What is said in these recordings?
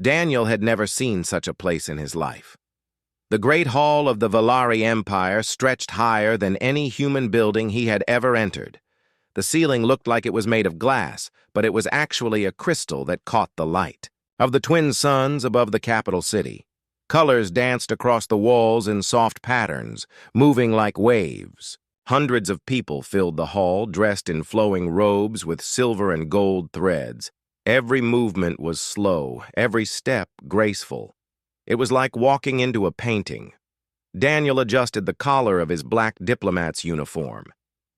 Daniel had never seen such a place in his life. The great hall of the Valari Empire stretched higher than any human building he had ever entered. The ceiling looked like it was made of glass, but it was actually a crystal that caught the light. Of the twin suns above the capital city, colors danced across the walls in soft patterns, moving like waves. Hundreds of people filled the hall, dressed in flowing robes with silver and gold threads. Every movement was slow, every step graceful. It was like walking into a painting. Daniel adjusted the collar of his black diplomat's uniform.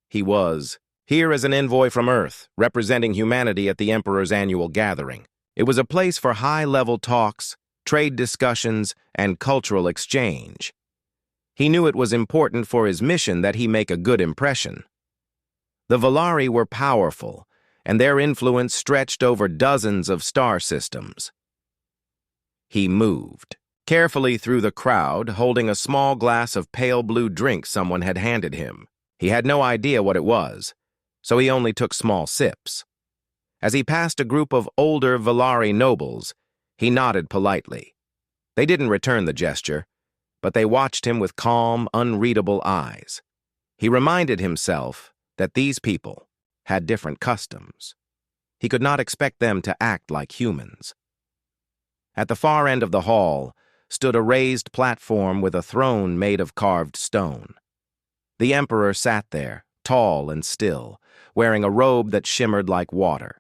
He was here as an envoy from Earth, representing humanity at the Emperor's annual gathering. It was a place for high-level talks, trade discussions, and cultural exchange. He knew it was important for his mission that he make a good impression. The Valari were powerful, and their influence stretched over dozens of star systems. He moved carefully through the crowd, holding a small glass of pale blue drink someone had handed him. He had no idea what it was, so he only took small sips. As he passed a group of older Valari nobles, he nodded politely. They didn't return the gesture, but they watched him with calm, unreadable eyes. He reminded himself that these people had different customs. He could not expect them to act like humans. At the far end of the hall stood a raised platform with a throne made of carved stone. The emperor sat there, tall and still, wearing a robe that shimmered like water.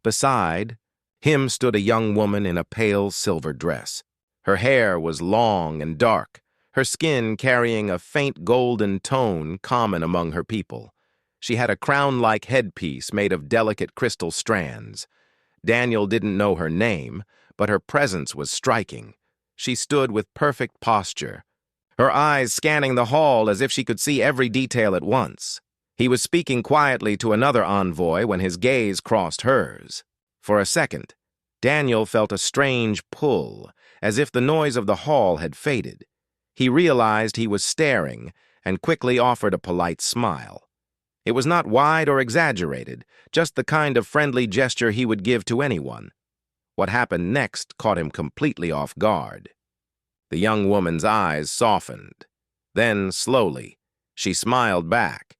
Beside him stood a young woman in a pale silver dress. Her hair was long and dark, her skin carrying a faint golden tone common among her people. She had a crown-like headpiece made of delicate crystal strands. Daniel didn't know her name, but her presence was striking. She stood with perfect posture, her eyes scanning the hall as if she could see every detail at once. He was speaking quietly to another envoy when his gaze crossed hers. For a second, Daniel felt a strange pull, as if the noise of the hall had faded. He realized he was staring and quickly offered a polite smile. It was not wide or exaggerated, just the kind of friendly gesture he would give to anyone. What happened next caught him completely off guard. The young woman's eyes softened. Then, slowly, she smiled back.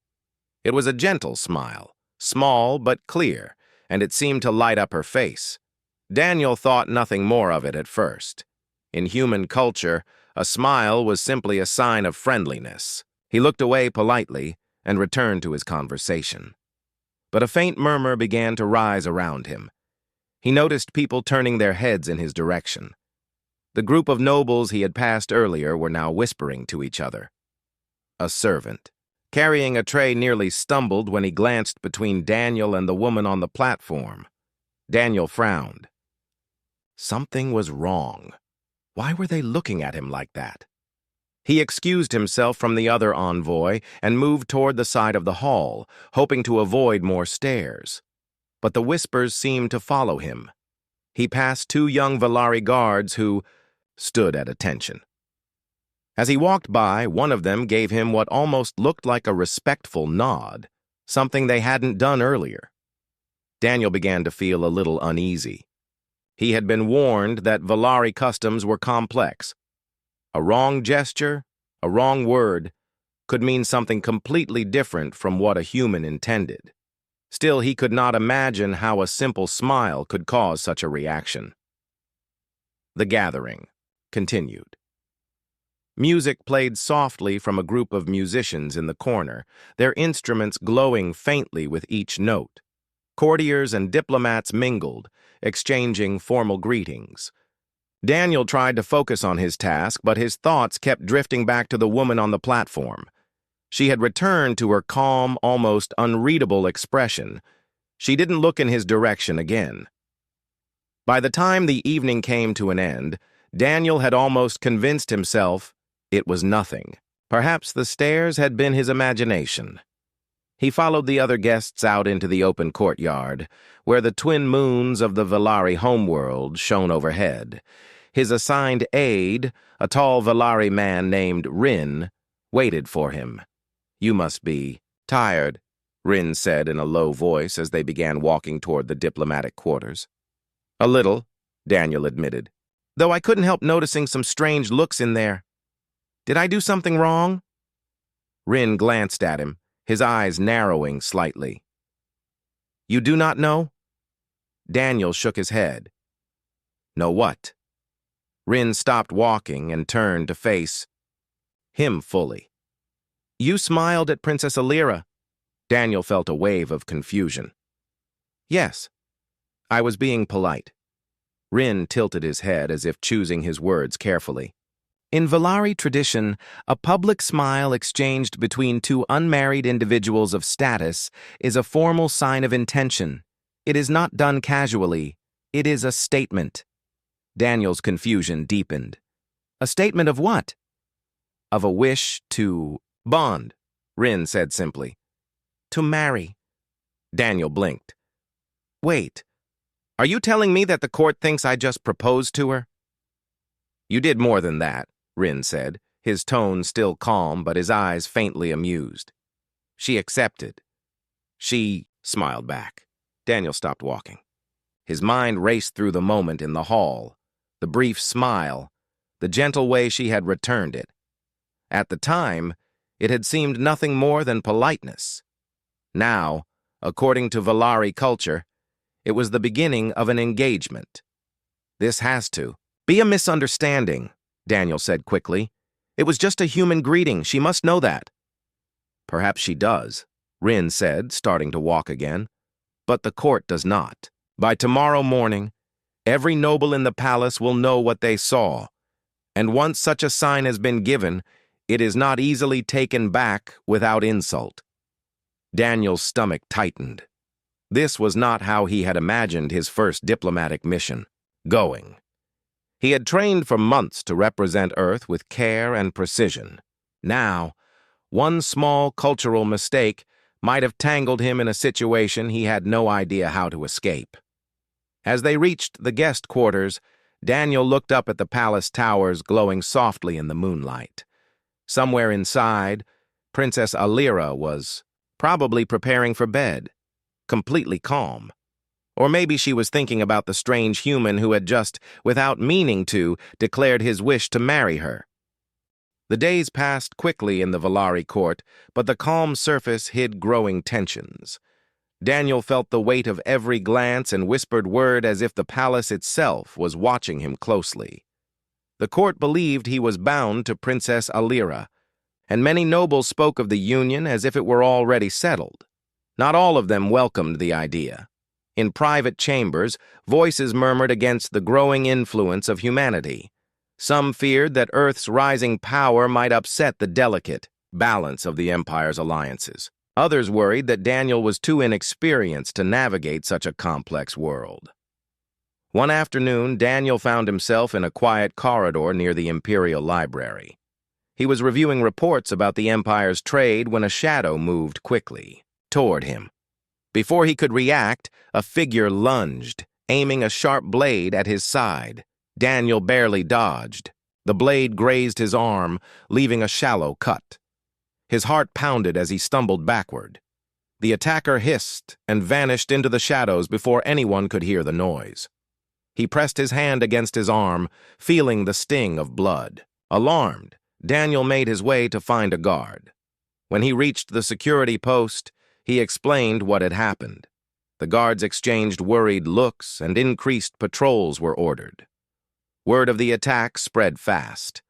It was a gentle smile, small but clear, and it seemed to light up her face. Daniel thought nothing more of it at first. In human culture, a smile was simply a sign of friendliness. He looked away politely and returned to his conversation. But a faint murmur began to rise around him. He noticed people turning their heads in his direction. The group of nobles he had passed earlier were now whispering to each other. A servant, carrying a tray, nearly stumbled when he glanced between Daniel and the woman on the platform. Daniel frowned. Something was wrong. Why were they looking at him like that? He excused himself from the other envoy and moved toward the side of the hall, hoping to avoid more stares. But the whispers seemed to follow him. He passed two young Valari guards who stood at attention. As he walked by, one of them gave him what almost looked like a respectful nod, something they hadn't done earlier. Daniel began to feel a little uneasy. He had been warned that Valari customs were complex. A wrong gesture, a wrong word, could mean something completely different from what a human intended. Still, he could not imagine how a simple smile could cause such a reaction. The gathering continued. Music played softly from a group of musicians in the corner, their instruments glowing faintly with each note. Courtiers and diplomats mingled, exchanging formal greetings. Daniel tried to focus on his task, but his thoughts kept drifting back to the woman on the platform. She had returned to her calm, almost unreadable expression. She didn't look in his direction again. By the time the evening came to an end, Daniel had almost convinced himself it was nothing. Perhaps the stairs had been his imagination. He followed the other guests out into the open courtyard, where the twin moons of the Valari homeworld shone overhead. His assigned aide, a tall Valari man named Rin, waited for him. "You must be tired," Rin said in a low voice as they began walking toward the diplomatic quarters. "A little," Daniel admitted, though I couldn't help noticing some strange looks in there. Did I do something wrong? Rin glanced at him, his eyes narrowing slightly. You do not know? Daniel shook his head. Know what? Rin stopped walking and turned to face him fully. You smiled at Princess Alira. Daniel felt a wave of confusion. Yes, I was being polite. Rin tilted his head as if choosing his words carefully. In Valari tradition, a public smile exchanged between two unmarried individuals of status is a formal sign of intention. It is not done casually. It is a statement. Daniel's confusion deepened. A statement of what? Of a wish to bond, Rin said simply. To marry. Daniel blinked. Wait, are you telling me that the court thinks I just proposed to her? You did more than that, Rin said, his tone still calm but his eyes faintly amused. She accepted. She smiled back. Daniel stopped walking. His mind raced through the moment in the hall, the brief smile, the gentle way she had returned it. At the time, it had seemed nothing more than politeness. Now, according to Valari culture, it was the beginning of an engagement. This has to be a misunderstanding, Daniel said quickly. It was just a human greeting. She must know that. Perhaps she does, Rin said, starting to walk again. But the court does not. By tomorrow morning, every noble in the palace will know what they saw. And once such a sign has been given, it is not easily taken back without insult. Daniel's stomach tightened. This was not how he had imagined his first diplomatic mission going. He had trained for months to represent Earth with care and precision. Now, one small cultural mistake might have tangled him in a situation he had no idea how to escape. As they reached the guest quarters, Daniel looked up at the palace towers glowing softly in the moonlight. Somewhere inside, Princess Alira was probably preparing for bed, completely calm. Or maybe she was thinking about the strange human who had just, without meaning to, declared his wish to marry her. The days passed quickly in the Valari court, but the calm surface hid growing tensions. Daniel felt the weight of every glance and whispered word as if the palace itself was watching him closely. The court believed he was bound to Princess Alira, and many nobles spoke of the union as if it were already settled. Not all of them welcomed the idea. In private chambers, voices murmured against the growing influence of humanity. Some feared that Earth's rising power might upset the delicate balance of the Empire's alliances. Others worried that Daniel was too inexperienced to navigate such a complex world. One afternoon, Daniel found himself in a quiet corridor near the Imperial Library. He was reviewing reports about the Empire's trade when a shadow moved quickly toward him. Before he could react, a figure lunged, aiming a sharp blade at his side. Daniel barely dodged. The blade grazed his arm, leaving a shallow cut. His heart pounded as he stumbled backward. The attacker hissed and vanished into the shadows before anyone could hear the noise. He pressed his hand against his arm, feeling the sting of blood. Alarmed, Daniel made his way to find a guard. When he reached the security post, he explained what had happened. The guards exchanged worried looks and increased patrols were ordered. Word of the attack spread fast.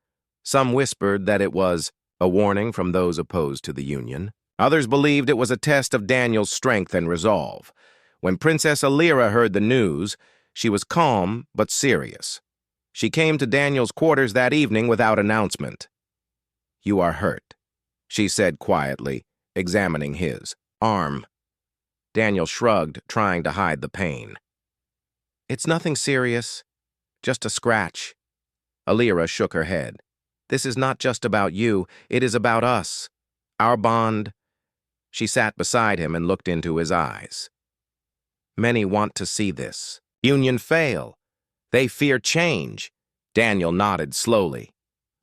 Some whispered that it was a warning from those opposed to the Union. Others believed it was a test of Daniel's strength and resolve. When Princess Alira heard the news, she was calm but serious. She came to Daniel's quarters that evening without announcement. "You are hurt," she said quietly, examining his arm. Daniel shrugged, trying to hide the pain. "It's nothing serious, just a scratch." Alira shook her head. "This is not just about you, it is about us. Our bond." She sat beside him and looked into his eyes. "Many want to see this union fail. They fear change." Daniel nodded slowly.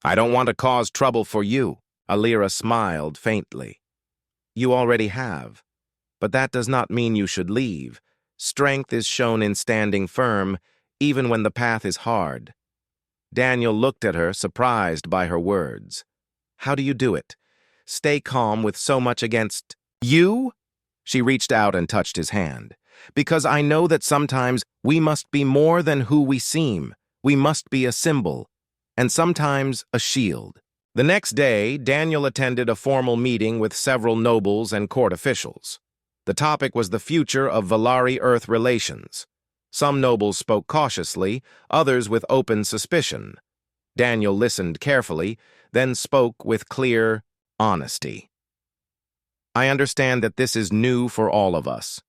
"I don't want to cause trouble for you." Alira smiled faintly. "You already have. But that does not mean you should leave. Strength is shown in standing firm, even when the path is hard. Daniel looked at her, surprised by her words. How do you do it? Stay calm with so much against you? She reached out and touched his hand. Because I know that sometimes we must be more than who we seem. We must be a symbol, and sometimes a shield. The next day, Daniel attended a formal meeting with several nobles and court officials. The topic was the future of Valari-Earth relations. Some nobles spoke cautiously, others with open suspicion. Daniel listened carefully, then spoke with clear honesty. I understand that this is new for all of us,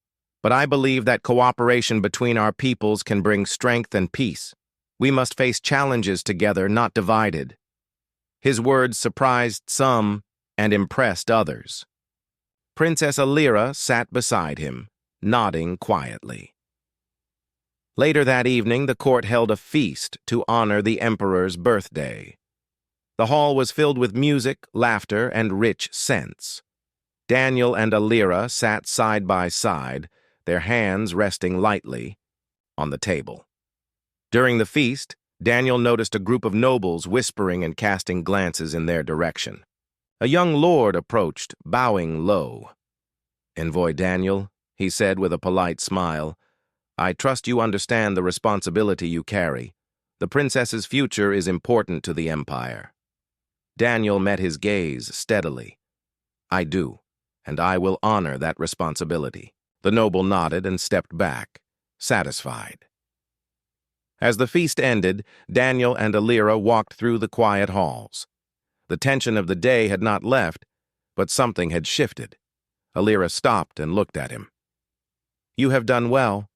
but I believe that cooperation between our peoples can bring strength and peace. We must face challenges together, not divided. His words surprised some and impressed others. Princess Alira sat beside him, nodding quietly. Later that evening, the court held a feast to honor the emperor's birthday. The hall was filled with music, laughter, and rich scents. Daniel and Alira sat side by side, their hands resting lightly on the table. During the feast, Daniel noticed a group of nobles whispering and casting glances in their direction. A young lord approached, bowing low. "Envoy Daniel," he said with a polite smile, "I trust you understand the responsibility you carry. The princess's future is important to the empire." Daniel met his gaze steadily. "I do, and I will honor that responsibility." The noble nodded and stepped back, satisfied. As the feast ended, Daniel and Alira walked through the quiet halls. The tension of the day had not left, but something had shifted. Alira stopped and looked at him. "You have done well."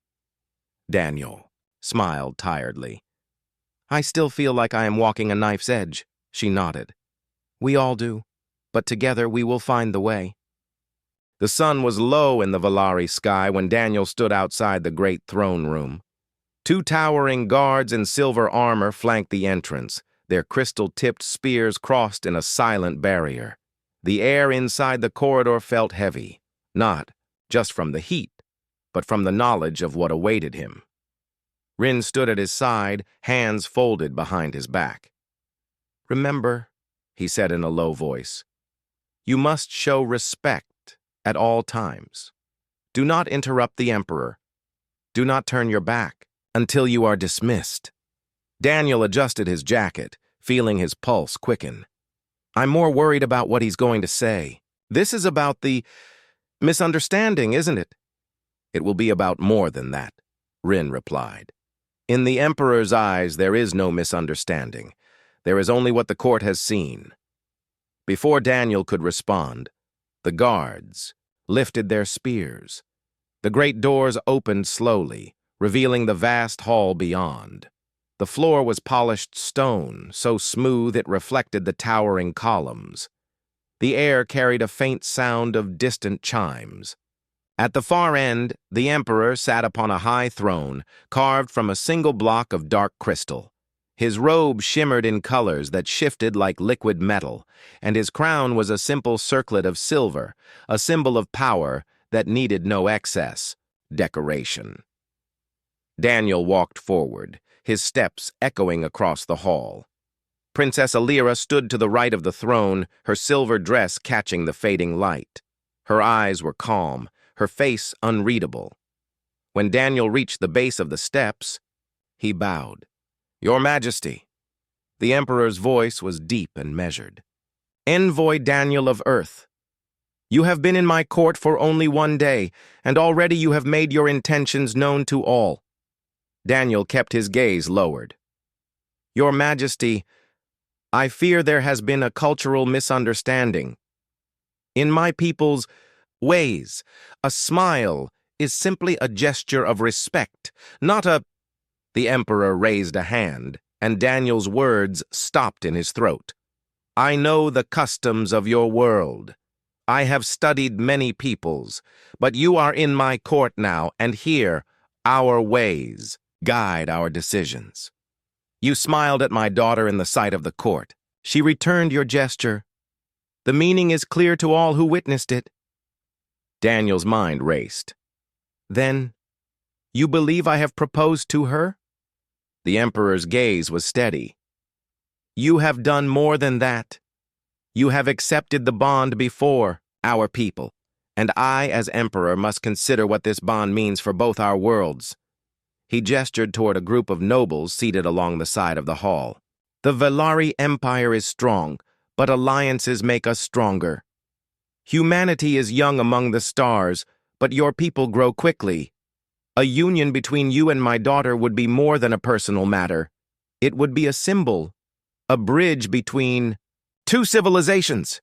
Daniel smiled tiredly. "I still feel like I am walking a knife's edge," she nodded. "We all do, but together we will find the way." The sun was low in the Valari sky when Daniel stood outside the great throne room. Two towering guards in silver armor flanked the entrance, their crystal-tipped spears crossed in a silent barrier. The air inside the corridor felt heavy, not just from the heat, but from the knowledge of what awaited him. Rin stood at his side, hands folded behind his back. "Remember," he said in a low voice, "you must show respect at all times. Do not interrupt the Emperor. Do not turn your back until you are dismissed." Daniel adjusted his jacket, feeling his pulse quicken. "I'm more worried about what he's going to say. This is about the misunderstanding, isn't it?" "It will be about more than that," Rin replied. "In the Emperor's eyes, there is no misunderstanding. There is only what the court has seen." Before Daniel could respond, the guards lifted their spears. The great doors opened slowly, revealing the vast hall beyond. The floor was polished stone, so smooth it reflected the towering columns. The air carried a faint sound of distant chimes. At the far end, the emperor sat upon a high throne, carved from a single block of dark crystal. His robe shimmered in colors that shifted like liquid metal, and his crown was a simple circlet of silver, a symbol of power that needed no excess decoration. Daniel walked forward, his steps echoing across the hall. Princess Alira stood to the right of the throne, her silver dress catching the fading light. Her eyes were calm, her face unreadable. When Daniel reached the base of the steps, he bowed. "Your Majesty." The Emperor's voice was deep and measured. "Envoy Daniel of Earth, you have been in my court for only one day, and already you have made your intentions known to all." Daniel kept his gaze lowered. "Your Majesty, I fear there has been a cultural misunderstanding. In my people's ways, a smile is simply a gesture of respect, not a—" The Emperor raised a hand, and Daniel's words stopped in his throat. "I know the customs of your world. I have studied many peoples, but you are in my court now, and here, our ways guide our decisions. You smiled at my daughter in the sight of the court. She returned your gesture. The meaning is clear to all who witnessed it." Daniel's mind raced. "Then, you believe I have proposed to her?" The Emperor's gaze was steady. "You have done more than that. You have accepted the bond before our people, and I, as Emperor, must consider what this bond means for both our worlds." He gestured toward a group of nobles seated along the side of the hall. "The Valari Empire is strong, but alliances make us stronger. Humanity is young among the stars, but your people grow quickly. A union between you and my daughter would be more than a personal matter. It would be a symbol, a bridge between two civilizations."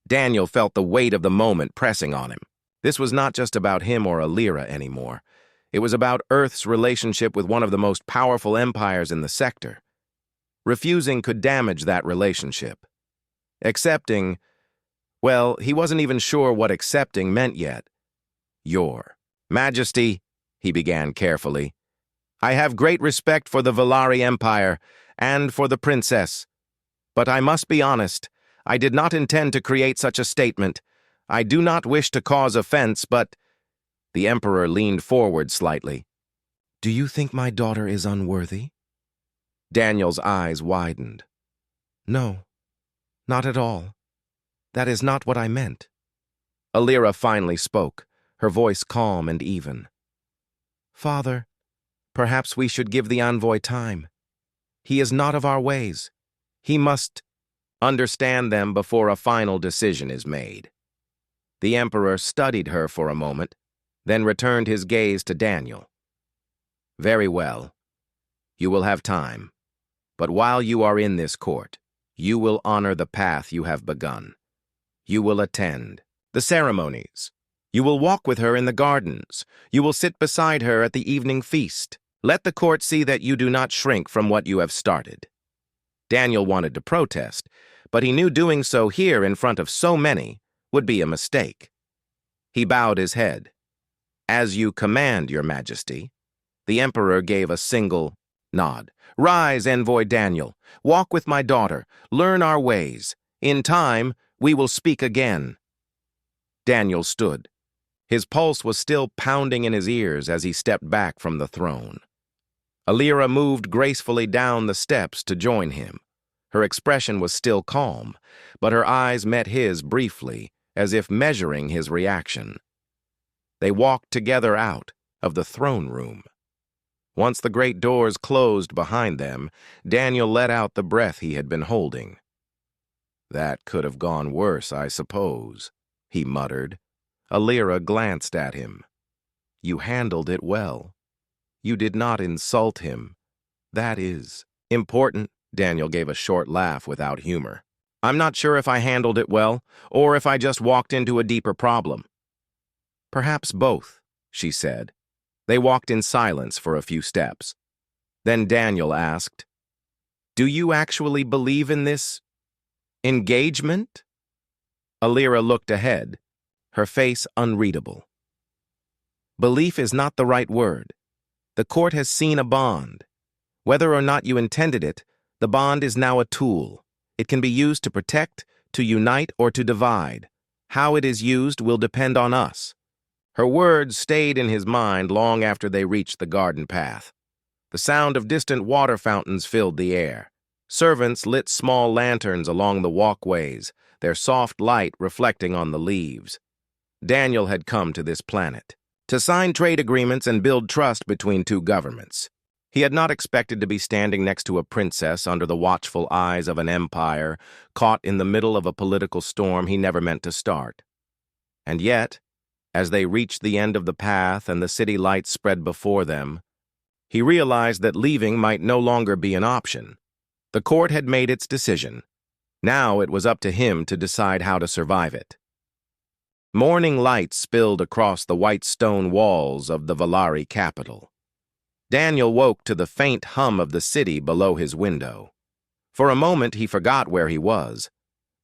Daniel felt the weight of the moment pressing on him. This was not just about him or Alira anymore. It was about Earth's relationship with one of the most powerful empires in the sector. Refusing could damage that relationship. Accepting, well, he wasn't even sure what accepting meant yet. "Your Majesty," he began carefully, "I have great respect for the Valari Empire and for the princess. But I must be honest, I did not intend to create such a statement. I do not wish to cause offense, but—" The Emperor leaned forward slightly. "Do you think my daughter is unworthy?" Daniel's eyes widened. "No, not at all. That is not what I meant." Alira finally spoke, her voice calm and even. "Father, perhaps we should give the envoy time. He is not of our ways. He must understand them before a final decision is made." The Emperor studied her for a moment, then returned his gaze to Daniel. "Very well. You will have time. But while you are in this court, you will honor the path you have begun. You will attend the ceremonies. You will walk with her in the gardens. You will sit beside her at the evening feast. Let the court see that you do not shrink from what you have started." Daniel wanted to protest, but he knew doing so here in front of so many would be a mistake. He bowed his head. "As you command, Your Majesty." The Emperor gave a single nod. "Rise, Envoy Daniel. Walk with my daughter. Learn our ways. In time, we will speak again." Daniel stood. His pulse was still pounding in his ears as he stepped back from the throne. Alira moved gracefully down the steps to join him. Her expression was still calm, but her eyes met his briefly, as if measuring his reaction. They walked together out of the throne room. Once the great doors closed behind them, Daniel let out the breath he had been holding. "That could have gone worse, I suppose," he muttered. Alira glanced at him. "You handled it well. You did not insult him. That is important." Daniel gave a short laugh without humor. "I'm not sure if I handled it well, or if I just walked into a deeper problem." "Perhaps both," she said. They walked in silence for a few steps. Then Daniel asked, "Do you actually believe in this engagement?" Alira looked ahead, her face unreadable. "Belief is not the right word. The court has seen a bond. Whether or not you intended it, the bond is now a tool. It can be used to protect, to unite, or to divide. How it is used will depend on us." Her words stayed in his mind long after they reached the garden path. The sound of distant water fountains filled the air. Servants lit small lanterns along the walkways, their soft light reflecting on the leaves. Daniel had come to this planet to sign trade agreements and build trust between two governments. He had not expected to be standing next to a princess under the watchful eyes of an empire, caught in the middle of a political storm he never meant to start. And yet, as they reached the end of the path and the city lights spread before them, he realized that leaving might no longer be an option. The court had made its decision. Now it was up to him to decide how to survive it. Morning light spilled across the white stone walls of the Valari capital. Daniel woke to the faint hum of the city below his window. For a moment he forgot where he was.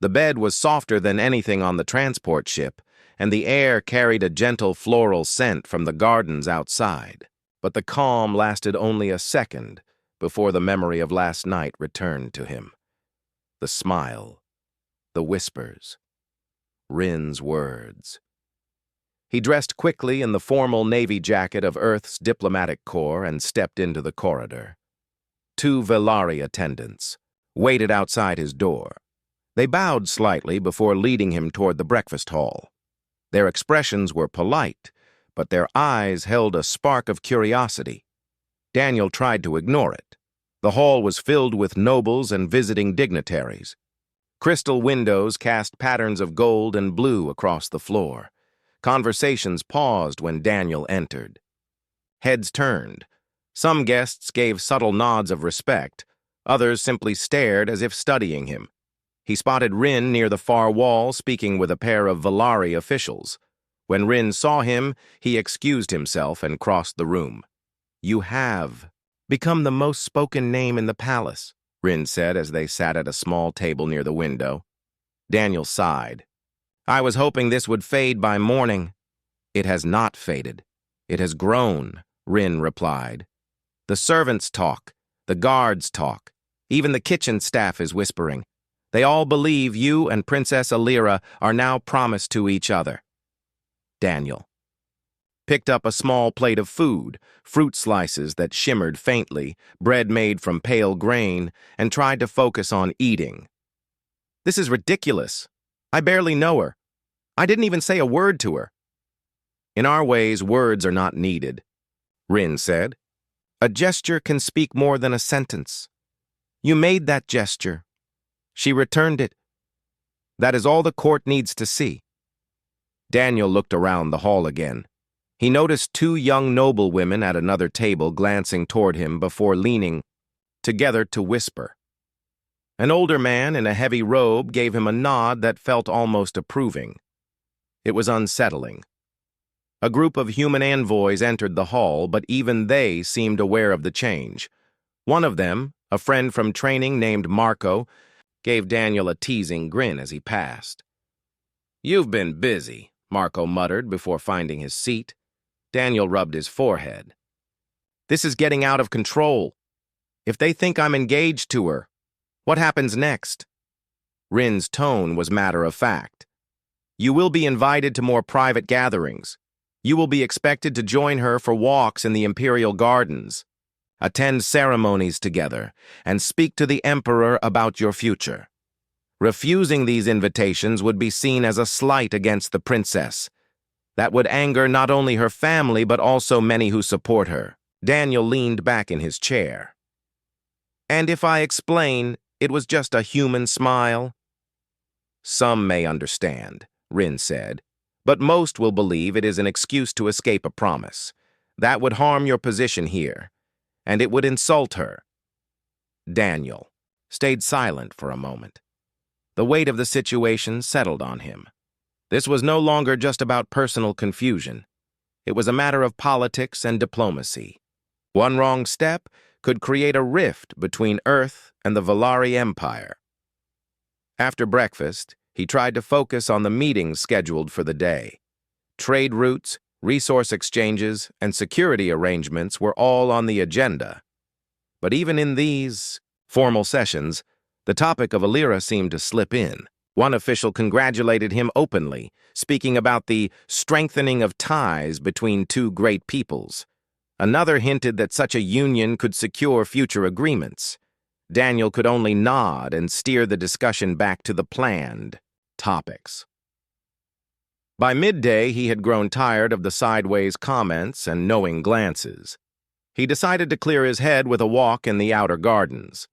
The bed was softer than anything on the transport ship, and the air carried a gentle floral scent from the gardens outside. But the calm lasted only a second before the memory of last night returned to him. The smile, the whispers, Rin's words. He dressed quickly in the formal navy jacket of Earth's diplomatic corps and stepped into the corridor. Two Velari attendants waited outside his door. They bowed slightly before leading him toward the breakfast hall. Their expressions were polite, but their eyes held a spark of curiosity. Daniel tried to ignore it. The hall was filled with nobles and visiting dignitaries. Crystal windows cast patterns of gold and blue across the floor. Conversations paused when Daniel entered. Heads turned. Some guests gave subtle nods of respect. Others simply stared as if studying him. He spotted Rin near the far wall speaking with a pair of Velari officials. When Rin saw him, he excused himself and crossed the room. "You have become the most spoken name in the palace," Rin said as they sat at a small table near the window. Daniel sighed. "I was hoping this would fade by morning." "It has not faded. It has grown," Rin replied. "The servants talk. The guards talk. Even the kitchen staff is whispering. They all believe you and Princess Alira are now promised to each other." Daniel picked up a small plate of food, fruit slices that shimmered faintly, bread made from pale grain, and tried to focus on eating. "This is ridiculous. I barely know her. I didn't even say a word to her." "In our ways, words are not needed," Rin said. "A gesture can speak more than a sentence. You made that gesture. She returned it. That is all the court needs to see." Daniel looked around the hall again. He noticed two young noblewomen at another table glancing toward him before leaning together to whisper. An older man in a heavy robe gave him a nod that felt almost approving. It was unsettling. A group of human envoys entered the hall, but even they seemed aware of the change. One of them, a friend from training named Marco, gave Daniel a teasing grin as he passed. "You've been busy," Marco muttered before finding his seat. Daniel rubbed his forehead. "This is getting out of control. If they think I'm engaged to her, what happens next?" Rin's tone was matter-of-fact. "You will be invited to more private gatherings. You will be expected to join her for walks in the Imperial Gardens, attend ceremonies together, and speak to the Emperor about your future. Refusing these invitations would be seen as a slight against the princess. That would anger not only her family but also many who support her." Daniel leaned back in his chair. "And if I explain, it was just a human smile?" "Some may understand," Rin said, "but most will believe it is an excuse to escape a promise. That would harm your position here, and it would insult her." Daniel stayed silent for a moment. The weight of the situation settled on him. This was no longer just about personal confusion. It was a matter of politics and diplomacy. One wrong step could create a rift between Earth and the Velari Empire. After breakfast, he tried to focus on the meetings scheduled for the day. Trade routes, resource exchanges, and security arrangements were all on the agenda. But even in these formal sessions, the topic of Alira seemed to slip in. One official congratulated him openly, speaking about the strengthening of ties between two great peoples. Another hinted that such a union could secure future agreements. Daniel could only nod and steer the discussion back to the planned topics. By midday, he had grown tired of the sideways comments and knowing glances. He decided to clear his head with a walk in the outer gardens.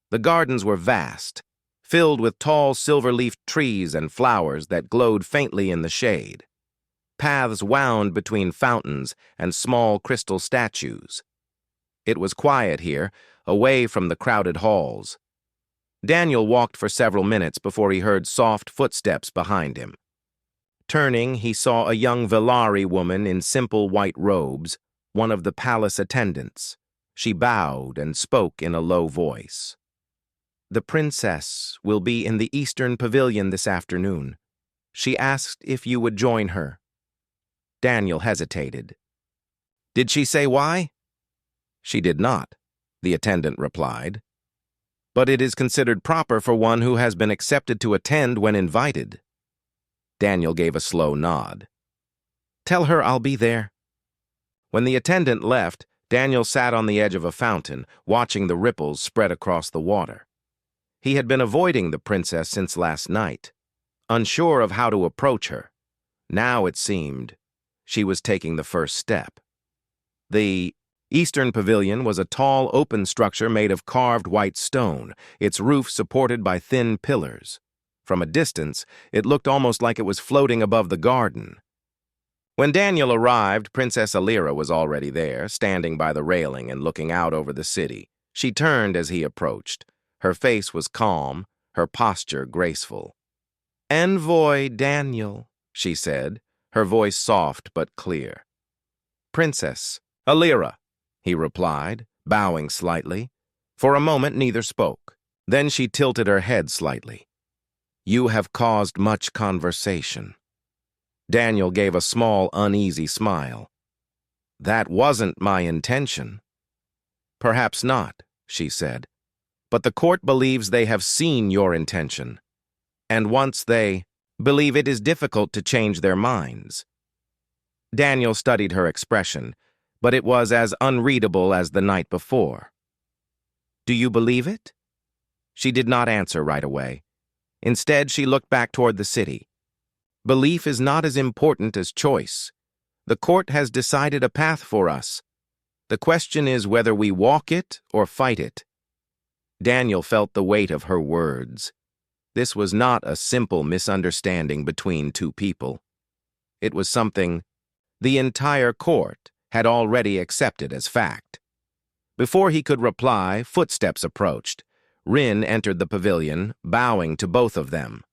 The gardens were vast, filled with tall silver-leafed trees and flowers that glowed faintly in the shade. Paths wound between fountains and small crystal statues. It was quiet here, away from the crowded halls. Daniel walked for several minutes before he heard soft footsteps behind him. Turning, he saw a young Velari woman in simple white robes, one of the palace attendants. She bowed and spoke in a low voice. "The princess will be in the Eastern Pavilion this afternoon. She asked if you would join her." Daniel hesitated. "Did she say why?" "She did not," the attendant replied. "But it is considered proper for one who has been accepted to attend when invited." Daniel gave a slow nod. "Tell her I'll be there." When the attendant left, Daniel sat on the edge of a fountain, watching the ripples spread across the water. He had been avoiding the princess since last night, unsure of how to approach her. Now it seemed she was taking the first step. The Eastern Pavilion was a tall, open structure made of carved white stone, its roof supported by thin pillars. From a distance, it looked almost like it was floating above the garden. When Daniel arrived, Princess Alira was already there, standing by the railing and looking out over the city. She turned as he approached. Her face was calm, her posture graceful. "Envoy Daniel," she said, her voice soft but clear. "Princess Alira," he replied, bowing slightly. For a moment, neither spoke. Then she tilted her head slightly. "You have caused much conversation." Daniel gave a small, uneasy smile. "That wasn't my intention." "Perhaps not," she said. "But the court believes they have seen your intention. And once they believe, it is difficult to change their minds." Daniel studied her expression, but it was as unreadable as the night before. "Do you believe it?" She did not answer right away. Instead, she looked back toward the city. "Belief is not as important as choice. The court has decided a path for us. The question is whether we walk it or fight it." Daniel felt the weight of her words. This was not a simple misunderstanding between two people. It was something the entire court had already accepted as fact. Before he could reply, footsteps approached. Rin entered the pavilion, bowing to both of them.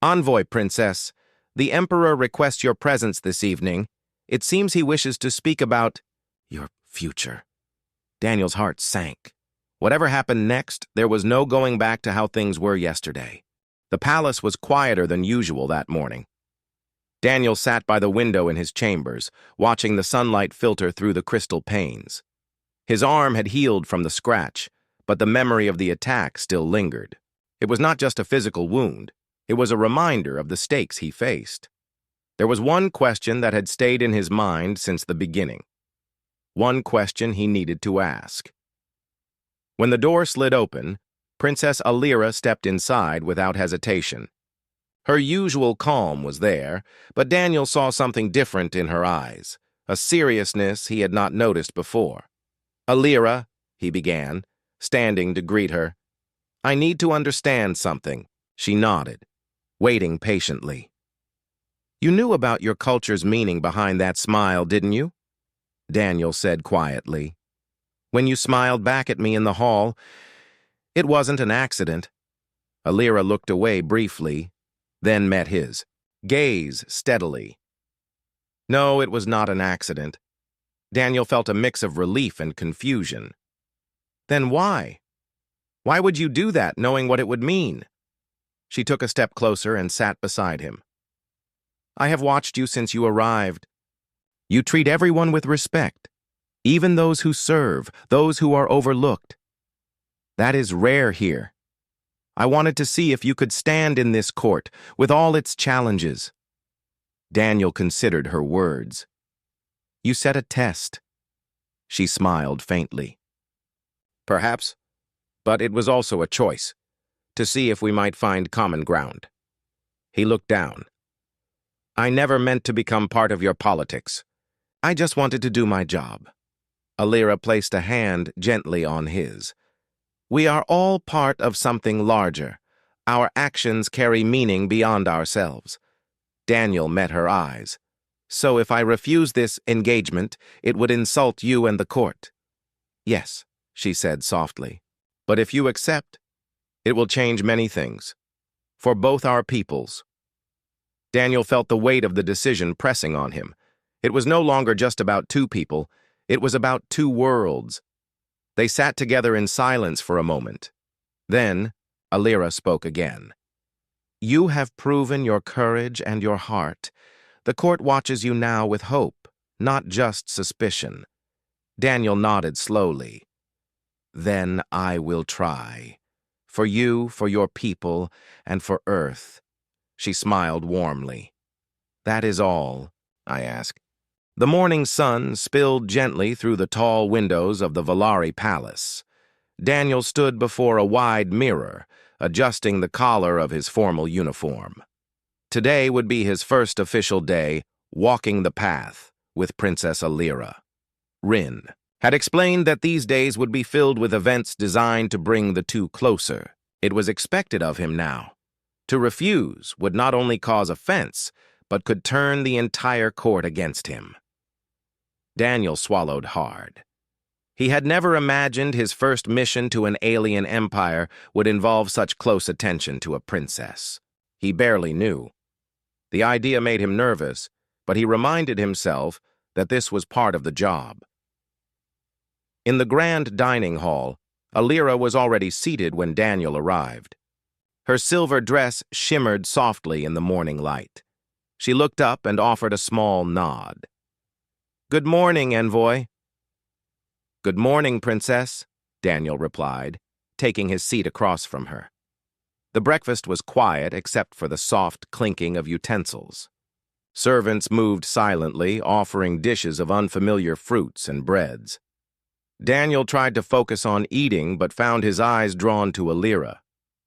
"Envoy, Princess, the Emperor requests your presence this evening. It seems he wishes to speak about your future." Daniel's heart sank. Whatever happened next, there was no going back to how things were yesterday. The palace was quieter than usual that morning. Daniel sat by the window in his chambers, watching the sunlight filter through the crystal panes. His arm had healed from the scratch, but the memory of the attack still lingered. It was not just a physical wound. It was a reminder of the stakes he faced. There was one question that had stayed in his mind since the beginning. One question he needed to ask. When the door slid open, Princess Alira stepped inside without hesitation. Her usual calm was there, but Daniel saw something different in her eyes, a seriousness he had not noticed before. "Alira," he began, standing to greet her. "I need to understand something." She nodded, waiting patiently. "You knew about your culture's meaning behind that smile, didn't you?" Daniel said quietly. "When you smiled back at me in the hall, it wasn't an accident." Alira looked away briefly, then met his gaze steadily. No, it was not an accident. Daniel felt a mix of relief and confusion. "Then why? Why would you do that, knowing what it would mean?" She took a step closer and sat beside him. "I have watched you since you arrived. You treat everyone with respect, even those who serve, those who are overlooked. That is rare here. I wanted to see if you could stand in this court, with all its challenges." Daniel considered her words. "You set a test." She smiled faintly. "Perhaps, but it was also a choice, to see if we might find common ground." He looked down. "I never meant to become part of your politics. I just wanted to do my job." Alira placed a hand gently on his. "We are all part of something larger. Our actions carry meaning beyond ourselves." Daniel met her eyes. "So if I refuse this engagement, it would insult you and the court." "Yes," she said softly. "But if you accept, it will change many things. For both our peoples." Daniel felt the weight of the decision pressing on him. It was no longer just about two people. It was about two worlds. They sat together in silence for a moment. Then, Alira spoke again. "You have proven your courage and your heart. The court watches you now with hope, not just suspicion." Daniel nodded slowly. "Then I will try. For you, for your people, and for Earth." She smiled warmly. "That is all," I asked. The morning sun spilled gently through the tall windows of the Valari Palace. Daniel stood before a wide mirror, adjusting the collar of his formal uniform. Today would be his first official day walking the path with Princess Alira. Rin had explained that these days would be filled with events designed to bring the two closer. It was expected of him now. To refuse would not only cause offense, but could turn the entire court against him. Daniel swallowed hard. He had never imagined his first mission to an alien empire would involve such close attention to a princess. He barely knew. The idea made him nervous, but he reminded himself that this was part of the job. In the grand dining hall, Alira was already seated when Daniel arrived. Her silver dress shimmered softly in the morning light. She looked up and offered a small nod. "Good morning, envoy." "Good morning, princess," Daniel replied, taking his seat across from her. The breakfast was quiet except for the soft clinking of utensils. Servants moved silently, offering dishes of unfamiliar fruits and breads. Daniel tried to focus on eating but found his eyes drawn to Alira.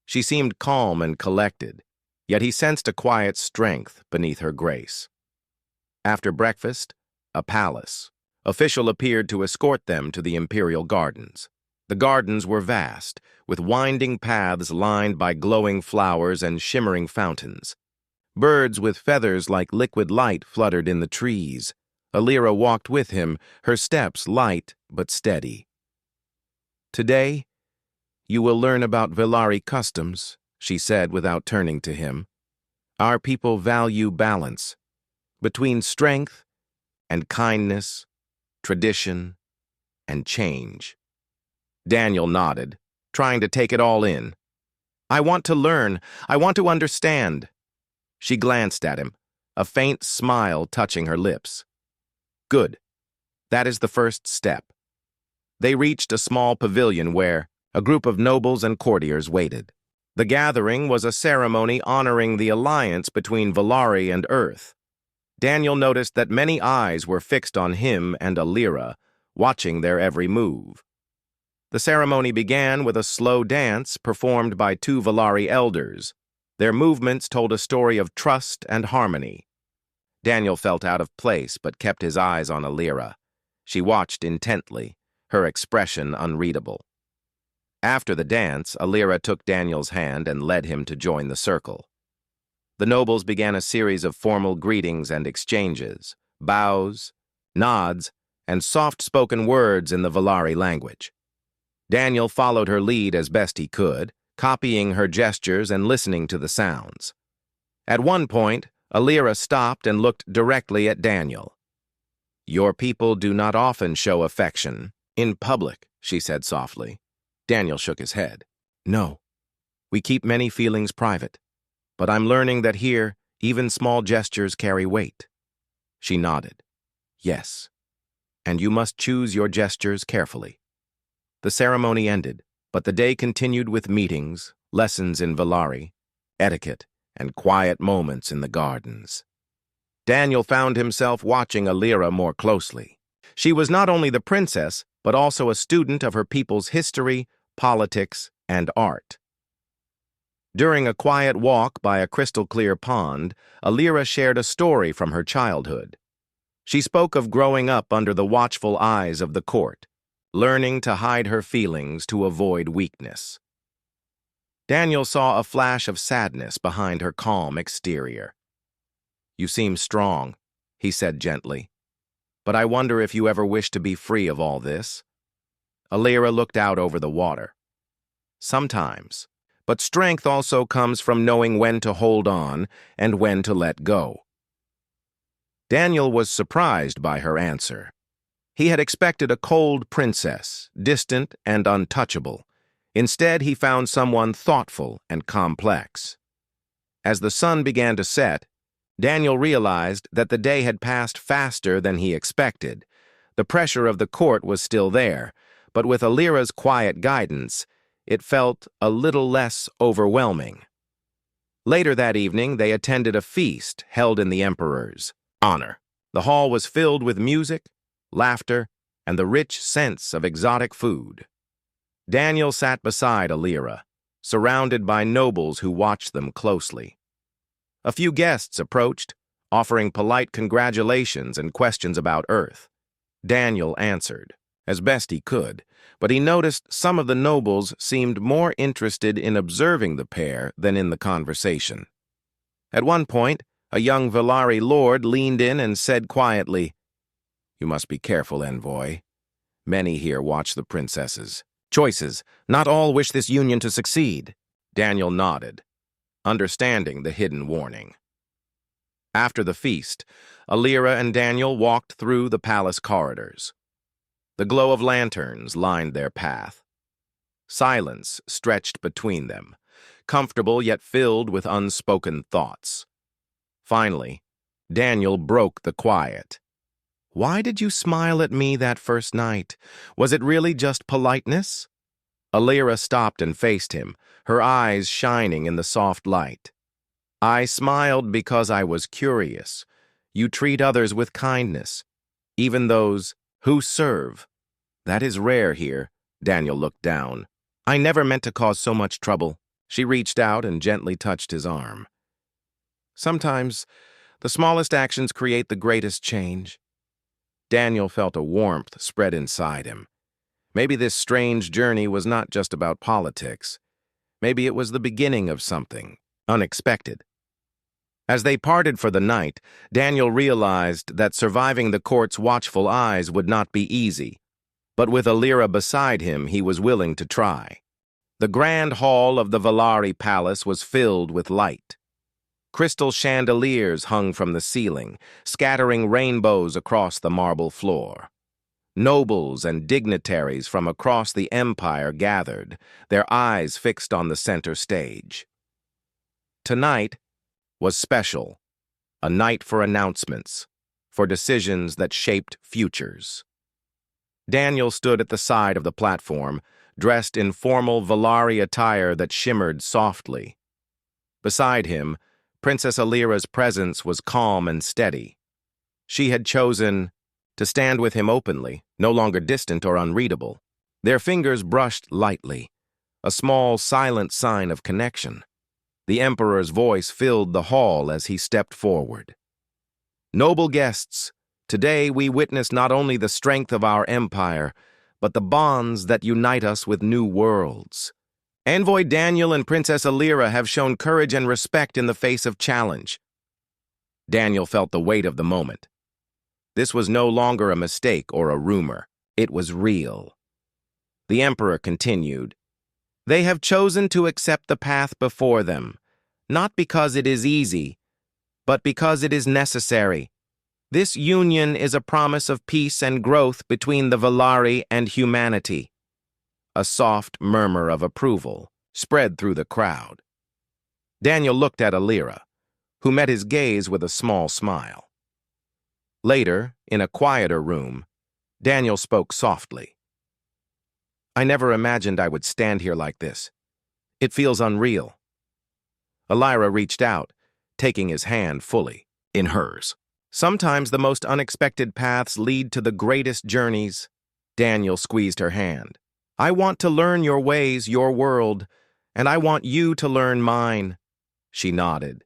She seemed calm and collected, yet he sensed a quiet strength beneath her grace. After breakfast, a palace. Official appeared to escort them to the imperial gardens. The gardens were vast, with winding paths lined by glowing flowers and shimmering fountains. Birds with feathers like liquid light fluttered in the trees. Alira walked with him, her steps light but steady. "Today, you will learn about Valari customs," she said without turning to him. "Our people value balance between strength and kindness, tradition and change." Daniel nodded, trying to take it all in. "I want to learn. I want to understand." She glanced at him, a faint smile touching her lips. "Good. That is the first step." They reached a small pavilion where a group of nobles and courtiers waited. The gathering was a ceremony honoring the alliance between Valari and Earth. Daniel noticed that many eyes were fixed on him and Alira, watching their every move. The ceremony began with a slow dance performed by two Valari elders. Their movements told a story of trust and harmony. Daniel felt out of place but kept his eyes on Alira. She watched intently, her expression unreadable. After the dance, Alira took Daniel's hand and led him to join the circle. The nobles began a series of formal greetings and exchanges, bows, nods, and soft-spoken words in the Valari language. Daniel followed her lead as best he could, copying her gestures and listening to the sounds. At one point, Alira stopped and looked directly at Daniel. "Your people do not often show affection in public," she said softly. Daniel shook his head. "No, we keep many feelings private, but I'm learning that here, even small gestures carry weight." She nodded. "Yes, and you must choose your gestures carefully." The ceremony ended, but the day continued with meetings, lessons in Valari, etiquette, and quiet moments in the gardens. Daniel found himself watching Alira more closely. She was not only the princess, but also a student of her people's history, politics, and art. During a quiet walk by a crystal-clear pond, Alira shared a story from her childhood. She spoke of growing up under the watchful eyes of the court, learning to hide her feelings to avoid weakness. Daniel saw a flash of sadness behind her calm exterior. "You seem strong," he said gently, "but I wonder if you ever wish to be free of all this." Alira looked out over the water. "Sometimes, but strength also comes from knowing when to hold on and when to let go." Daniel was surprised by her answer. He had expected a cold princess, distant and untouchable. Instead, he found someone thoughtful and complex. As the sun began to set, Daniel realized that the day had passed faster than he expected. The pressure of the court was still there, but with Alira's quiet guidance, it felt a little less overwhelming. Later that evening, they attended a feast held in the emperor's honor. The hall was filled with music, laughter, and the rich scents of exotic food. Daniel sat beside Alira, surrounded by nobles who watched them closely. A few guests approached, offering polite congratulations and questions about Earth. Daniel answered, as best he could, but he noticed some of the nobles seemed more interested in observing the pair than in the conversation. At one point, a young Velari lord leaned in and said quietly, "You must be careful, envoy. Many here watch the princesses. Choices. Not all wish this union to succeed." Daniel nodded, understanding the hidden warning. After the feast, Alira and Daniel walked through the palace corridors. The glow of lanterns lined their path. Silence stretched between them, comfortable yet filled with unspoken thoughts. Finally, Daniel broke the quiet. "Why did you smile at me that first night? Was it really just politeness?" Alira stopped and faced him, her eyes shining in the soft light. "I smiled because I was curious. You treat others with kindness, even those who serve. That is rare here." Daniel looked down. "I never meant to cause so much trouble." She reached out and gently touched his arm. "Sometimes, the smallest actions create the greatest change." Daniel felt a warmth spread inside him. Maybe this strange journey was not just about politics. Maybe it was the beginning of something unexpected. As they parted for the night, Daniel realized that surviving the court's watchful eyes would not be easy. But with Alira beside him, he was willing to try. The grand hall of the Velari Palace was filled with light. Crystal chandeliers hung from the ceiling, scattering rainbows across the marble floor. Nobles and dignitaries from across the empire gathered, their eyes fixed on the center stage. Tonight was special, a night for announcements, for decisions that shaped futures. Daniel stood at the side of the platform, dressed in formal Velari attire that shimmered softly. Beside him, Princess Alira's presence was calm and steady. She had chosen to stand with him openly, no longer distant or unreadable. Their fingers brushed lightly, a small, silent sign of connection. The Emperor's voice filled the hall as he stepped forward. "Noble guests, today we witness not only the strength of our empire, but the bonds that unite us with new worlds. Envoy Daniel and Princess Alira have shown courage and respect in the face of challenge." Daniel felt the weight of the moment. This was no longer a mistake or a rumor. It was real. The Emperor continued, "They have chosen to accept the path before them, not because it is easy, but because it is necessary. This union is a promise of peace and growth between the Velari and humanity." A soft murmur of approval spread through the crowd. Daniel looked at Alira, who met his gaze with a small smile. Later, in a quieter room, Daniel spoke softly. "I never imagined I would stand here like this. It feels unreal." Alira reached out, taking his hand fully in hers. "Sometimes the most unexpected paths lead to the greatest journeys." Daniel squeezed her hand. "I want to learn your ways, your world, and I want you to learn mine." She nodded.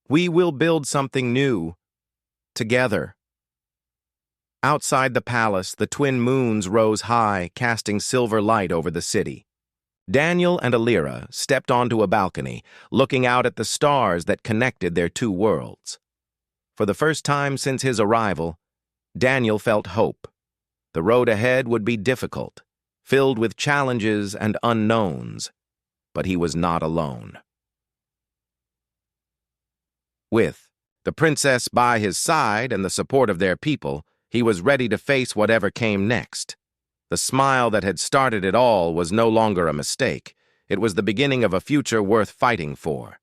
"We will build something new, together." Outside the palace, the twin moons rose high, casting silver light over the city. Daniel and Alira stepped onto a balcony, looking out at the stars that connected their two worlds. For the first time since his arrival, Daniel felt hope. The road ahead would be difficult, filled with challenges and unknowns, but he was not alone. With the princess by his side and the support of their people, he was ready to face whatever came next. The smile that had started it all was no longer a mistake. It was the beginning of a future worth fighting for.